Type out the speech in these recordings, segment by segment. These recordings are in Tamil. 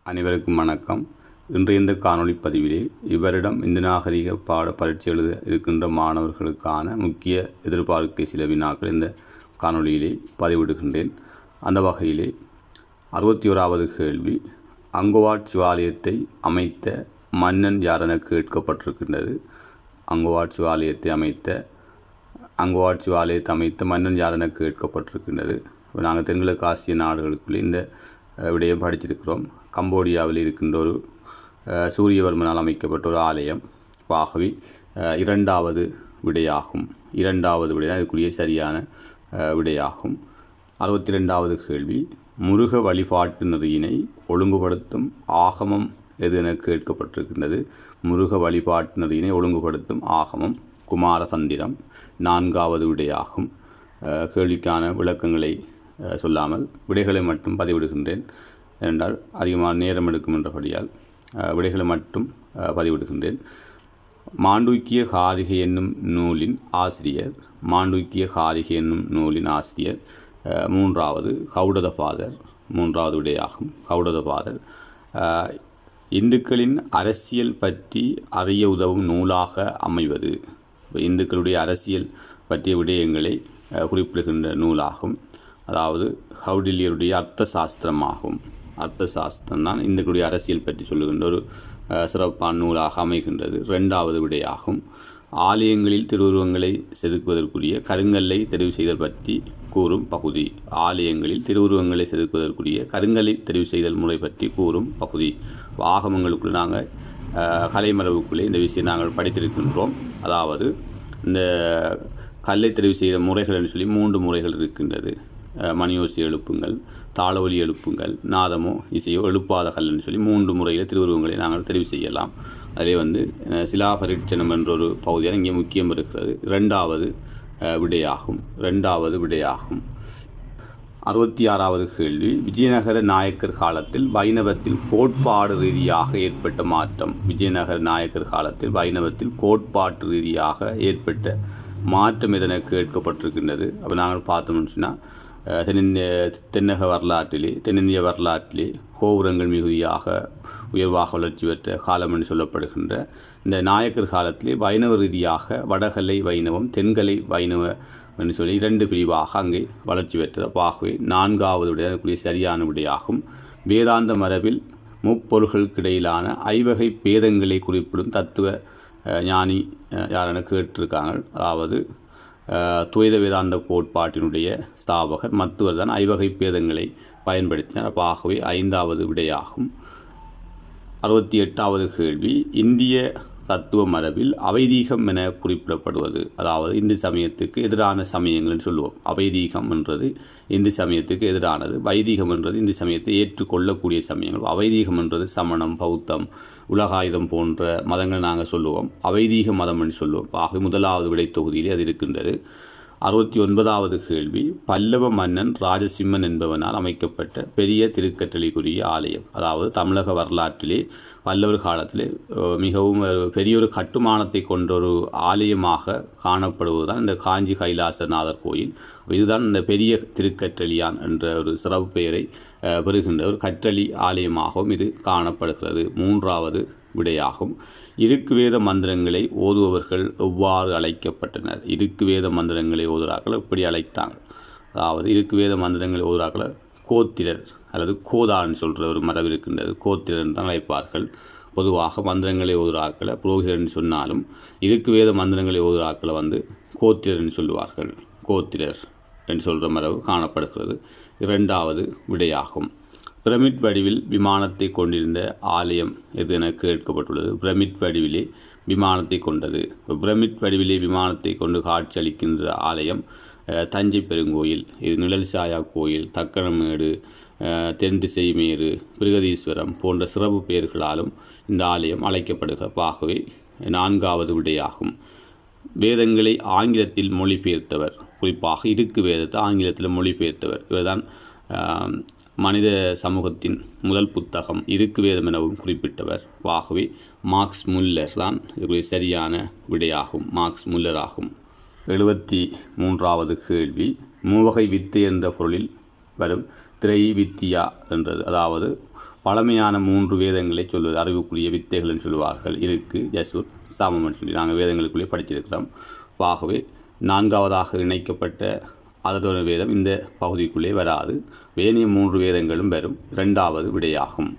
அனைவருக்கும் வணக்கம். இன்றைய இந்த காணொளி பதிவிலே இவரிடம் இந்து நாகரிக பாட பரீட்சை எழுத இருக்கின்ற மாணவர்களுக்கான முக்கிய எதிர்பார்க்க சில வினாக்கள் இந்த காணொளியிலே பதிவிடுகின்றேன். அந்த வகையிலே 61வது கேள்வி, அங்கோவாட் சிவாலயத்தை அமைத்த மன்னன் யார் என கேட்கப்பட்டிருக்கின்றது. அங்கோவாட் சிவாலயத்தை அமைத்த மன்னன் யார் என கேட்கப்பட்டிருக்கின்றது. நாங்கள் தென்கிழக்கு ஆசிய நாடுகளுக்குள்ளே இந்த விடயம் படித்திருக்கிறோம். கம்போடியாவில் இருக்கின்ற ஒரு சூரியவர்மனால் அமைக்கப்பட்ட ஒரு ஆலயம். ஆகவே இரண்டாவது விடையாகும். அதுக்குரிய சரியான விடையாகும். 62வது கேள்வி, முருக வழிபாட்டு நெறியினை ஒழுங்குபடுத்தும் ஆகமம் எது என கேட்கப்பட்டிருக்கின்றது. முருக வழிபாட்டு நெறியினை ஒழுங்குபடுத்தும் ஆகமம் குமாரதந்திரம் 4வது விடையாகும். கேள்விக்கான விளக்கங்களை சொல்லாமல் விடைகளை மட்டும் பதிவிடுகின்றேன். ஏனென்றால் அதிகமான நேரம் எடுக்கும் என்றபடியால் விடைகளை மட்டும் பதிவிடுகின்றேன். மாண்டூக்கிய காரிகை என்னும் நூலின் ஆசிரியர். 3வது கௌடதபாதர். 3வது விடையாகும் கௌடதபாதர். இந்துக்களின் அரசியல் பற்றி அறிய உதவும் நூலாக அமைவது. இந்துக்களுடைய அரசியல் பற்றிய விடயங்களை குறிப்பிடுகின்ற நூலாகும். அதாவது கௌடில்யருடைய அர்த்த சாஸ்திரமாகும். அர்த்த சாஸ்திரம் தான் இந்துக்களுடைய அரசியல் பற்றி சொல்லுகின்ற ஒரு சிறப்பான நூலாக அமைகின்றது. 2வது விடையாகும். ஆலயங்களில் திருவுருவங்களை செதுக்குவதற்குரிய கருங்கல்லை தெரிவு செய்தல் பற்றி கூறும் பகுதி. ஆலயங்களில் திருவுருவங்களை செதுக்குவதற்குரிய கருங்கல்லை தெரிவு செய்தல் முறை பற்றி கூறும் பகுதி. ஆகமங்களுக்குள் நாங்கள் கலைமரபுக்குள்ளே இந்த விஷயம் நாங்கள் படித்திருக்கின்றோம். அதாவது இந்த கல்லை தெரிவு செய்த முறைகள் என்று சொல்லி 3 முறைகள் இருக்கின்றது. மணியோசி எழுப்புங்கள், தாள ஒலி எழுப்புங்கள், நாதமோ இசையோ எழுப்பாத கல் என்று சொல்லி 3 முறையில் திருவுருவங்களை நாங்கள் தெரிவு செய்யலாம். அதிலே சிலாபரீட்சணம் என்ற ஒரு பகுதியாக இங்கே முக்கியம் இருக்கிறது. 2வது விடையாகும். 66வது கேள்வி, விஜயநகர நாயக்கர் காலத்தில் வைணவத்தில் கோட்பாடு ரீதியாக ஏற்பட்ட மாற்றம். விஜயநகர நாயக்கர் காலத்தில் வைணவத்தில் கோட்பாட்டு ரீதியாக ஏற்பட்ட மாற்றம் எதன கேட்கப்பட்டிருக்கின்றது. அப்போ நாங்கள் பார்த்தோம்னு சொன்னால் தென்னிந்திய வரலாற்றிலே கோபுரங்கள் மிகுதியாக உயர்வாக வளர்ச்சி பெற்ற காலம் என்று சொல்லப்படுகின்ற இந்த நாயக்கர் காலத்திலே வைணவ ரீதியாக வடகலை வைணவம், தென்கலை வைணவ என்று சொல்லி 2 பிரிவாக அங்கே வளர்ச்சி பெற்றது. ஆகவே 4வது விடைய சரியான விடையாகும். வேதாந்த மரபில் முப்பொருள்களுக்கிடையிலான ஐவகை பேதங்களை குறிப்பிடும் தத்துவ ஞானி யாரென கேட்டிருக்காங்க. அதாவது துவைத வேதாந்த கோட்பாட்டினுடைய ஸ்தாபகர் மத்துவர் தான் ஐவகை பேதங்களை பயன்படுத்தினார். ஆகவே 5வது விடையாகும். 68வது கேள்வி, இந்திய தத்துவ மரபில் அவைதீகம் என குறிப்பிடப்படுவது. அதாவது இந்து சமயத்துக்கு எதிரான சமயங்கள்னு சொல்லுவோம். அவைதீகம் என்றது இந்து சமயத்துக்கு எதிரானது. வைதீகம் என்றது இந்து சமயத்தை ஏற்றுக்கொள்ளக்கூடிய சமயங்கள். அவைதீகம் என்றது சமணம், பௌத்தம், உலகாயுதம் போன்ற மதங்கள் நாங்கள் சொல்லுவோம். அவைதீக மதம் என்று சொல்லுவோம். ஆக 1வது விடை தொகுதியிலே அது இருக்கின்றது. 69வது கேள்வி, பல்லவ மன்னன் ராஜசிம்மன் என்பவனால் அமைக்கப்பட்ட பெரிய திருக்கற்றளிக்குரிய ஆலயம். அதாவது தமிழக வரலாற்றிலே பல்லவர் காலத்திலே மிகவும் பெரிய ஒரு கட்டுமானத்தை கொண்ட ஒரு ஆலயமாக காணப்படுவதுதான் இந்த காஞ்சி கைலாசநாதர் கோயில். இதுதான் இந்த பெரிய திருக்கற்றளியான் என்ற ஒரு சிறப்பு பெயரை பெறுகின்ற ஒரு கற்றளி ஆலயமாகவும் இது காணப்படுகிறது. 3வது விடையாகும். இருக்கு வேத மந்திரங்களை ஓதுபவர்கள் எவ்வாறு அழைக்கப்பட்டனர். இருக்கு வேத மந்திரங்களை ஓதுறாக்கள் எப்படி அழைத்தாங்க. அதாவது இருக்கு வேத மந்திரங்களை ஓதுறாக்களை கோத்திரர் அல்லது கோதான்னு சொல்கிற ஒரு மரபு இருக்கின்றது. கோத்திரன் தான் அழைப்பார்கள். பொதுவாக மந்திரங்களை ஓதுறாக்களை புரோகிதர்னு சொன்னாலும் இருக்கு வேத மந்திரங்களை ஓதுறாக்களை கோத்திரன்னு சொல்லுவார்கள். கோத்திரர் என்று சொல்கிற மரபு காணப்படுகிறது. 2வது விடையாகும். பிரமிட் வடிவில் விமானத்தை கொண்டிருந்த ஆலயம் எது என கேட்கப்பட்டுள்ளது. பிரமிட் வடிவிலே விமானத்தை கொண்டது. பிரமிட் வடிவிலே விமானத்தை கொண்டு காட்சி அளிக்கின்ற ஆலயம் தஞ்சை பெருங்கோயில். இது நிழல்சாயா கோயில், தக்கணமேடு, தென் திசை மேரு, பிருகதீஸ்வரம் போன்ற சிறப்பு பெயர்களாலும் இந்த ஆலயம் அழைக்கப்படுகிறது. ஆகவே 4வது விடையாகும். வேதங்களை ஆங்கிலத்தில் மொழிபெயர்த்தவர். குறிப்பாக இருக்கு வேதத்தை ஆங்கிலத்தில் மொழிபெயர்த்தவர் இவர்தான். மனித சமூகத்தின் முதல் புத்தகம் இருக்கு வேதம் எனவும் குறிப்பிட்டவர். ஆகவே மார்க்ஸ் முல்லர் தான் இதுக்குரிய சரியான விடையாகும். மார்க்ஸ் முல்லர் ஆகும். 73வது கேள்வி, மூவகை வித்து என்ற பொருளில் வரும் திரைவித்தியா என்றது, அதாவது பழமையான 3 வேதங்களை சொல்வது, அறிவுக்குரிய வித்தைகள்னு சொல்லுவார்கள். இருக்கு ஜசுர் சாமம்னு சொல்லி நாங்கள் வேதங்களுக்குள்ளே படிச்சிருக்கிறோம். ஆகவே 4வதாக இணைக்கப்பட்ட அதர்வன வேதம் இந்த பகுதிக்குள்ளே வராது. வேணிய 3 வேதங்களும் வரும். 2வது விடையாகும்.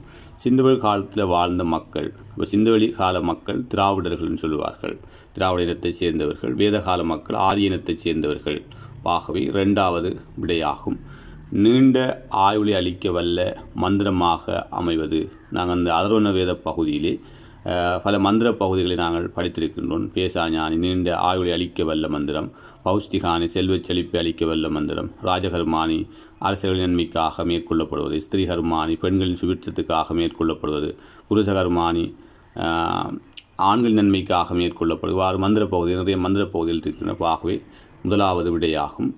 சிந்துவெளி காலத்தில் வாழ்ந்த மக்கள், இப்போ சிந்துவெளி கால மக்கள் திராவிடர்கள்னு சொல்லுவார்கள். திராவிட இனத்தைச் சேர்ந்தவர்கள். வேதகால மக்கள் ஆரிய இனத்தைச் சேர்ந்தவர்கள். ஆகவே 2வது விடையாகும். நீண்ட ஆயுளை அளிக்க வல்ல மந்திரமாக அமைவது. நாங்கள் அந்த அதர்வன வேத பகுதியிலே பல மந்திர பகுதிகளை நாங்கள் படித்திருக்கின்றோம். பேசாஞானி நீண்ட ஆயுளை அளிக்க வல்ல மந்திரம், பௌஷ்டிகானி செல்வச் செழிப்பை அளிக்க வல்ல மந்திரம், ராஜகர்மானி அரசர்களின் நன்மைக்காக மேற்கொள்ளப்படுவது, ஸ்திரீகர்மானி பெண்களின் சுபிட்சத்துக்காக மேற்கொள்ளப்படுவது, புருஷகர்மானி ஆண்களின் நன்மைக்காக மேற்கொள்ளப்படுவார். மந்திர பகுதி நிறைய மந்திர பகுதியில் இருக்கின்றன. ஆகவே 1வது விடையாகும்.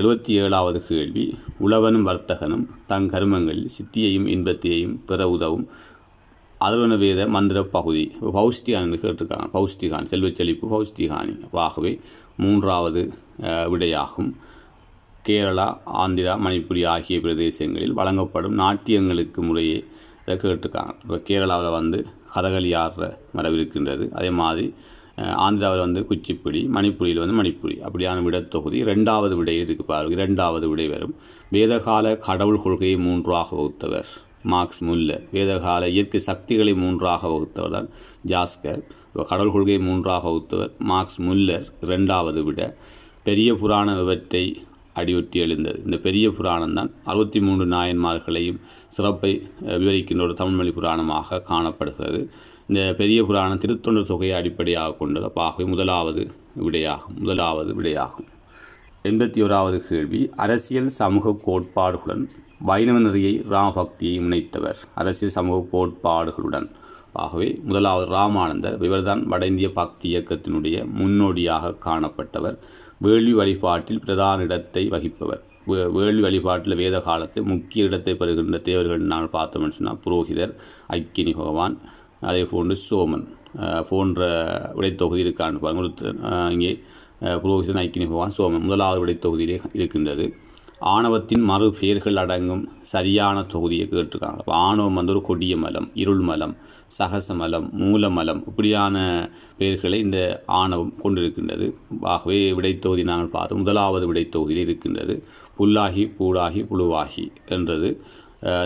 77வது கேள்வி. உழவனும் வர்த்தகனும் தங் கருமங்களில் சித்தியையும் இன்பத்தையும் பெற உதவும் அதர்வன வேத மந்திர பகுதி. பௌஷ்டிகான் கேட்டிருக்காங்க. பௌஷ்டிகான் செல்வச் செழிப்பு பௌஷ்டிகானி. ஆகவே 3வது விடையாகும். கேரளா, ஆந்திரா, மணிப்புரி ஆகிய பிரதேசங்களில் வழங்கப்படும் நாட்டியங்களுக்கு முறையே இதை கேட்டிருக்காங்க. இப்போ கேரளாவில் கதகளி ஆடுற மரபு இருக்கின்றது. அதே மாதிரி ஆந்திராவில் குச்சிப்பிடி, மணிப்புரியில் மணிப்புரி. அப்படியான விடத்தொகுதி 2வது விடை இருக்குது பாருங்கள். 2வது விடை வரும். வேதகால கடவுள் கொள்கையை 3ஆக வகுத்தவர் மார்க்ஸ் முல்லர். வேதகால இயற்கை சக்திகளை 3ஆக வகுத்தவர் தான் ஜாஸ்கர். கடவுள் கொள்கையை 3ஆக வகுத்தவர் மார்க்ஸ் முல்லர். 2வது விட. பெரிய புராணம் இவற்றை அடியொற்றி எழுந்தது. இந்த பெரிய புராணம் தான் 63 நாயன்மார்களையும் சிறப்பை விவரிக்கின்ற ஒரு தமிழ்மொழி புராணமாக காணப்படுகிறது. இந்த பெரிய புராணம் திருத்தொண்டர் தொகையை அடிப்படையாக கொண்டது. ஆகவே 1வது விடையாகும். 1வது விடையாகும். 81வது கேள்வி. அரசியல் சமூக கோட்பாடுகளுடன் வைணவ நெறியை ராமபக்தியை இணைத்தவர். அரசியல் சமூக கோட்பாடுகளுடன். ஆகவே 1வது ராமானந்தர். இவர்தான் வட இந்திய பக்தி இயக்கத்தினுடைய முன்னோடியாக காணப்பட்டவர். வேள்வி வழிபாட்டில் பிரதான இடத்தை வகிப்பவர். வேள்வி வழிபாட்டில் வேத காலத்தில் முக்கிய இடத்தை பெறுகின்ற தேவர்கள் நாங்கள் பார்த்தோம்னு சொன்னால் புரோகிதர், அக்கினி பகவான், அதே போன்று சோமன் போன்ற விடைத்தொகுதி இருக்கான்னு பாருங்கள். இங்கே புரோகிதன், அக்கினி பகவான், சோமன் 1வது விடைத்தொகுதியிலே இருக்கின்றது. ஆணவத்தின் மறு பெயர்கள் அடங்கும் சரியான தொகுதியை கேட்டிருக்காங்க. அப்போ ஆணவம் ஒரு கொடிய மலம், இருள் மலம், சகசமலம், மூலமலம், இப்படியான பெயர்களை இந்த ஆணவம் கொண்டிருக்கின்றது. ஆகவே விடைத்தொகுதி நாங்கள் பார்த்தோம். 1வது விடைத்தொகுதியில் இருக்கின்றது. புல்லாகி பூடாகி புழுவாகி என்றது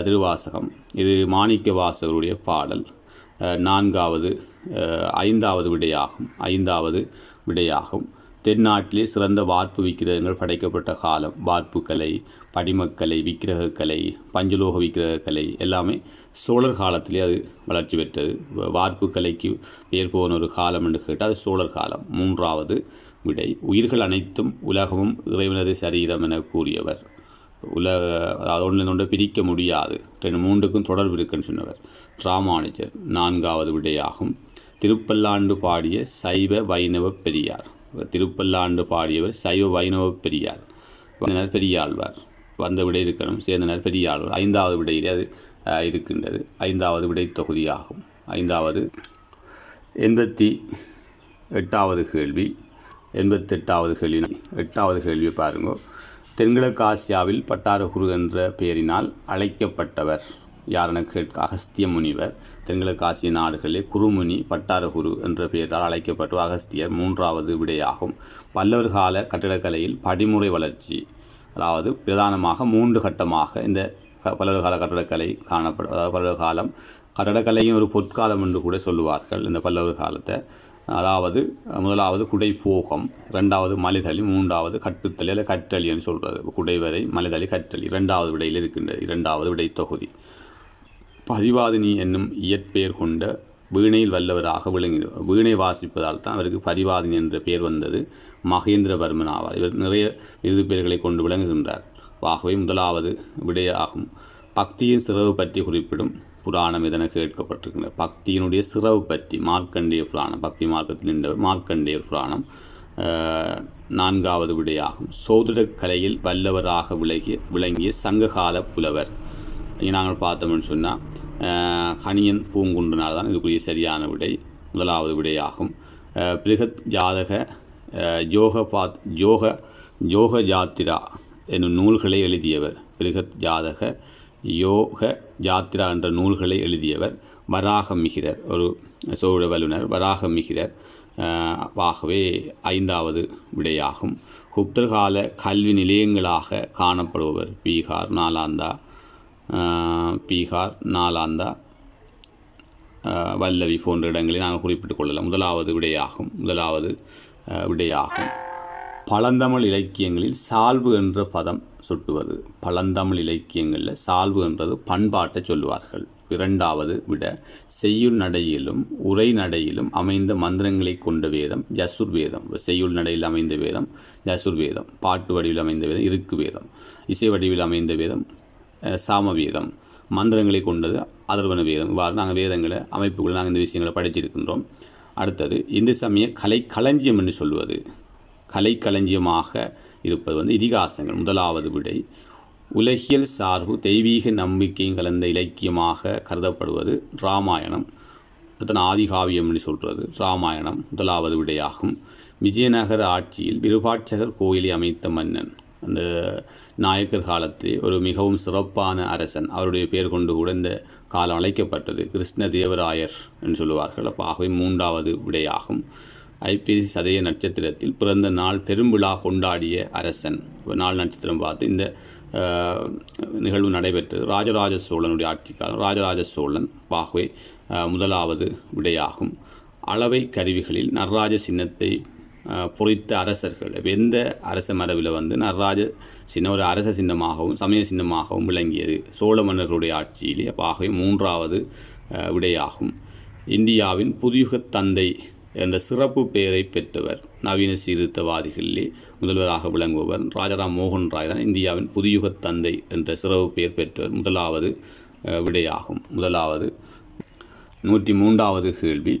திருவாசகம். இது மாணிக்க வாசகருடைய பாடல். 5வது விடையாகும். 5வது விடையாகும். தென்னாட்டிலே சிறந்த வார்ப்பு விக்கிரகங்கள் படைக்கப்பட்ட காலம். வார்ப்பு கலை, படிமக்கலை, விக்கிரகக்கலை, பஞ்சலோக விக்கிரகக்கலை எல்லாமே சோழர் காலத்திலே அது வளர்ச்சி பெற்றது. வார்ப்பு கலைக்கு பேர் போன ஒரு காலம் என்று கேட்டால் அது சோழர் காலம். 3வது விடை. உயிர்கள் அனைத்தும் உலகமும் இறைவனது சரீரம் என கூறியவர். அதாவது ஒன்று பிரிக்க முடியாது, 3க்கும் தொடர்பு இருக்குன்னு சொன்னவர் ராமானுஜர். 4வது விடையாகும். திருப்பல்லாண்டு பாடிய சைவ வைணவ பெரியார். திருப்பல்லாண்டு பாடியவர் சைவ வைணவ பெரியார். பெரியாழ்வார் வந்த விடை இருக்கணும். சேர்ந்தனர் பெரியாழ்வார். 5வது விடையிலே அது இருக்கின்றது. 5வது விடை தொகுதியாகும். 5வது. 88வது கேள்வி. 88வது கேள்வி. 8வது கேள்வியை பாருங்க. தென்கிழக்கு ஆசியாவில் பட்டாரகுரு என்ற பெயரினால் அழைக்கப்பட்டவர் யாரென கேட்க அகஸ்திய முனிவர். தென்கிழக்கு ஆசிய நாடுகளிலே குருமுனி பட்டாரகுரு என்ற பெயரால் அழைக்கப்பட்ட அகஸ்தியர். 3வது விடையாகும். பல்லவர் கால கட்டடக்கலையில் படிமுறை வளர்ச்சி, அதாவது பிரதானமாக 3 கட்டமாக இந்த பல்லவர் கால கட்டடக்கலை காணப்படும். அதாவது பல்லவர் காலம் கட்டடக்கலையின் ஒரு பொற்காலம் என்று கூட சொல்லுவார்கள் இந்த பல்லவர் காலத்தை. அதாவது 1வது குடை போகம், 2வது மலைதளி, 3வது கட்டுத்தளி அல்ல கற்றளின்னு சொல்கிறது. குடைவரை, மலைதளி, கற்றளி 2வது விடையில் இருக்கின்றது. 2வது விடை தொகுதி. பரிவாதினி என்னும் இயற்பெயர் கொண்ட வீணையில் வல்லவராக விளங்கினார். வீணை வாசிப்பதால் தான் அவருக்கு பரிவாதினி என்ற பெயர் வந்தது. மகேந்திரவர்மன் ஆவார். இவர் நிறைய விருது பெயர்களை கொண்டு விளங்குகின்றார். ஆகவே 1வது விடையாகும். பக்தியின் சிறவு பற்றி குறிப்பிடும் புராணம் எதன கேட்கப்பட்டிருக்கின்றது. பக்தியினுடைய சிறவு பற்றி மார்க்கண்டேய புராணம். பக்தி மார்க்கத்தில் நின்றவர் மார்க்கண்டேய புராணம். 4வது விடையாகும். சோதிட கலையில் வல்லவராக விளங்கிய சங்ககால புலவர். இங்கே நாங்கள் பார்த்தோம்னு சொன்னால் கணியன் பூங்குன்றனால் தான் இதுக்குரிய சரியான விடை. 1வது விடையாகும். பிருகத் ஜாதக ஜோக ஜாத்திரா என்னும் நூல்களை எழுதியவர். பிருகத் ஜாதக யோக ஜாத்திரா என்ற நூல்களை எழுதியவர் வராகமிகிரர், ஒரு சோழ வல்லுனர் வராகமிகிரர். ஆகவே 5வது விடையாகும். குப்தர் கால கல்வி நிலையங்களாக காணப்படுபவர் பீகார், நாலாந்தா, வல்லவி போன்ற இடங்களை நாங்கள் குறிப்பிட்டுக் கொள்ளலாம். முதலாவது விடையாகும். பழந்தமிழ் இலக்கியங்களில் சால்பு என்ற பதம் சுட்டுவது. பழந்தமிழ் இலக்கியங்களில் சால்பு என்றது பண்பாட்டை சொல்லுவார்கள். 2வது விட செய்யுள் நடையிலும் உரை நடையிலும் அமைந்த மந்திரங்களை கொண்ட வேதம் ஜசுர்வேதம். செய்யுள் நடையில் அமைந்த வேதம் ஜசுர்வேதம், பாட்டு வடிவில் அமைந்த வேதம் இருக்கு வேதம், இசை வடிவில் அமைந்த வேதம் சாமவேதம், மந்திரங்களை கொண்டது அதர்வன வேதம். இவ்வாறு நாங்கள் வேதங்களை அமைப்புகளை நாங்கள் இந்த விஷயங்களை படிச்சிருக்கின்றோம். அடுத்தது இந்து சமய கலைக்களஞ்சியம் என்று சொல்வது. கலைக்களஞ்சியமாக இருப்பது இதிகாசங்கள். முதலாவது விடை. உலகியல் சார்பு தெய்வீக நம்பிக்கையும் கலந்த இலக்கியமாக கருதப்படுவது இராமாயணம். அதன் ஆதிகாவியம் என்று சொல்வது இராமாயணம். முதலாவது விடையாகும். விஜயநகர ஆட்சியில் விருபாட்சகர் கோயிலை அமைத்த மன்னன். அந்த நாயக்கர் காலத்திலே ஒரு மிகவும் சிறப்பான அரசன், அவருடைய பெயர் கொண்டு கூட இந்த காலம் அழைக்கப்பட்டது, கிருஷ்ணதேவராயர் என்று சொல்லுவார்கள். ஆகவே 3வது விடையாகும். ஐப்பசி சதய நட்சத்திரத்தில் பிறந்த நாள் பெரும்பிழா கொண்டாடிய அரசன். நாள் நட்சத்திரம் பார்த்து இந்த நிகழ்வு நடைபெற்றது. ராஜராஜ சோழனுடைய ஆட்சி காலம். ராஜராஜ சோழன். ஆகவே 1வது விடையாகும். அளவை கருவிகளில் நடராஜ சின்னத்தை பொறித்த அரசர்கள். எந்த அரச மரபில் நடராஜ சின்னம் ஒரு அரச சின்னமாகவும் சமய சின்னமாகவும் விளங்கியது சோழ மன்னர்களுடைய ஆட்சியிலே. ஆகவே 3வது விடையாகும். இந்தியாவின் புதுயுகத் தந்தை என்ற சிறப்பு பெயரை பெற்றவர். நவீன சீர்திருத்தவாதிகளிலே முதல்வராக விளங்குபவர் ராஜாராம் மோகன் ராய் தான் இந்தியாவின் புதுயுகத் தந்தை என்ற சிறப்பு பெயர் பெற்றவர். 1வது விடையாகும். 103வது கேள்வி.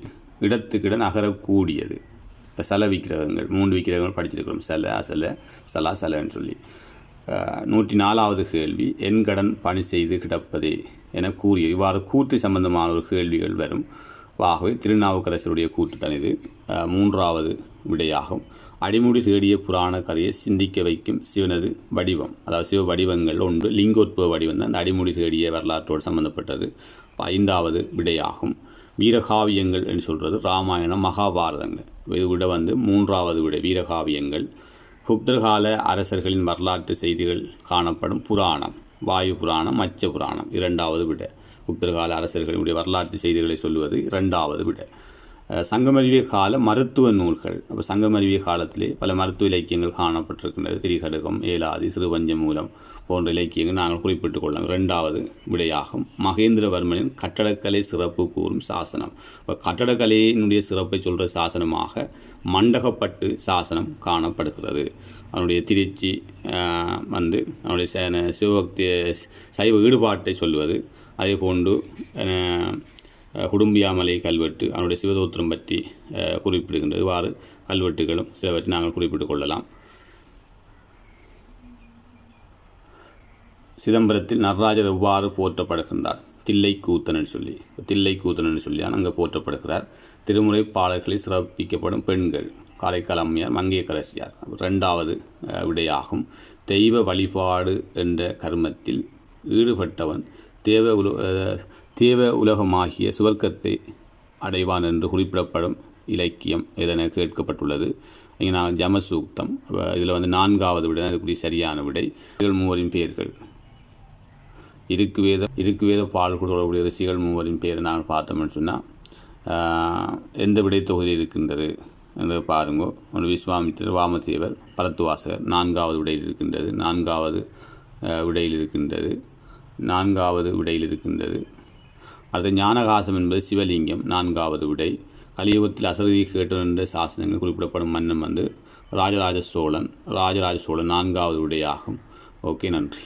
இடத்துக்கிட நகரக்கூடியது. சல விக்கிரகங்கள் 3 விக்கிரகங்கள் படிச்சிருக்கிறோம். சலன்னு சொல்லி. 104வது கேள்வி. என் கடன் பணி செய்து கிடப்பதே என கூறிய. இவ்வாறு கூற்று சம்பந்தமான ஒரு கேள்விகள் வரும். ஆகவே திருநாவுக்கரசருடைய கூற்று தனிது. 3வது விடையாகும். அடிமுடி தேடிய புராண கதையை சிந்திக்க வைக்கும் சிவனது வடிவம். அதாவது சிவ வடிவங்கள் ஒன்று லிங்கோத்பவ வடிவம் தான். அந்த அடிமுடி தேடிய வரலாற்றோடு சம்பந்தப்பட்டது. 5வது விடையாகும். வீரகாவியங்கள் என்று சொல்கிறது இராமாயணம், மகாபாரதங்கள். இது விட 3வது விடை வீரகாவியங்கள். குப்தர்கால அரசர்களின் வரலாற்று செய்திகள் காணப்படும் புராணம் வாயு புராணம், மச்ச புராணம். 2வது விட குப்தர்கால அரசர்களுடைய வரலாற்று செய்திகளை சொல்லுவது 2வது விட. சங்கமறிவிய கால மருத்துவ நூல்கள். அப்போ சங்கமறிவிய காலத்திலே பல மருத்துவ இலக்கியங்கள் காணப்பட்டிருக்கின்றது. திரிகடுகம், ஏலாதி, சிறுபஞ்சமூலம் போன்ற இலக்கியங்கள் நாங்கள் குறிப்பிட்டுக் கொள்ளலாம். 2வது விடையாகும். மகேந்திரவர்மனின் கட்டடக்கலை சிறப்பு கூறும் சாசனம். இப்போ கட்டடக்கலையினுடைய சிறப்பை சொல்கிற சாசனமாக மண்டகப்பட்டு சாசனம் காணப்படுகிறது. அவனுடைய திருச்சி அவனுடைய சிவபக்தி சைவ ஈடுபாட்டை சொல்வது. அதே போன்று குடும்பியாமலை கல்வெட்டு அவனுடைய சிவதோத்திரம் பற்றி குறிப்பிடுகின்றது. இவ்வாறு கல்வெட்டுகளும் சிலவற்றை நாங்கள் குறிப்பிட்டுக் கொள்ளலாம். சிதம்பரத்தில் நடராஜர் எவ்வாறு போற்றப்படுகின்றார்? தில்லைக்கூத்தன் என்று சொல்லி அங்கே போற்றப்படுகிறார். திருமுறை பாடல்களில் சிறப்பிக்கப்படும் பெண்கள் காரைக்கால் அம்மையார், மங்கையர்க்கரசியார். 2வது விடையாகும். தெய்வ வழிபாடு என்ற கர்மத்தில் ஈடுபட்டவன் தேவ உலகமாகிய சுவர்க்கத்தை அடைவான் என்று குறிப்பிடப்படும் இலக்கியம் எதென கேட்கப்பட்டுள்ளது. இங்கே நான் ஜமசூக்தம். இதில் 4வது விடை அதுக்குரிய சரியான விடை. மூவரின் பெயர்கள். இருக்குவேத பால் தொடர்புடைய ரிஷிகள் மூவரின் பெயரை நாங்கள் பார்த்தோம்னு சொன்னால் எந்த விடை தொகுதி இருக்கின்றது என்று பாருங்கோ. விஸ்வாமித்திரர், வாமதேவர், பரத்துவாசகர் 4வது விடையில் இருக்கின்றது. 4வது விடையில் இருக்கின்றது. அடுத்து ஞானகாசம் என்பது சிவலிங்கம் 4வது விடை. கலியுகத்தில் அசரதி கேட்டு என்ற சாசனங்கள் குறிப்பிடப்படும் மன்னன் ராஜராஜ சோழன் 4வது விடையாகும். ஓகே, நன்றி.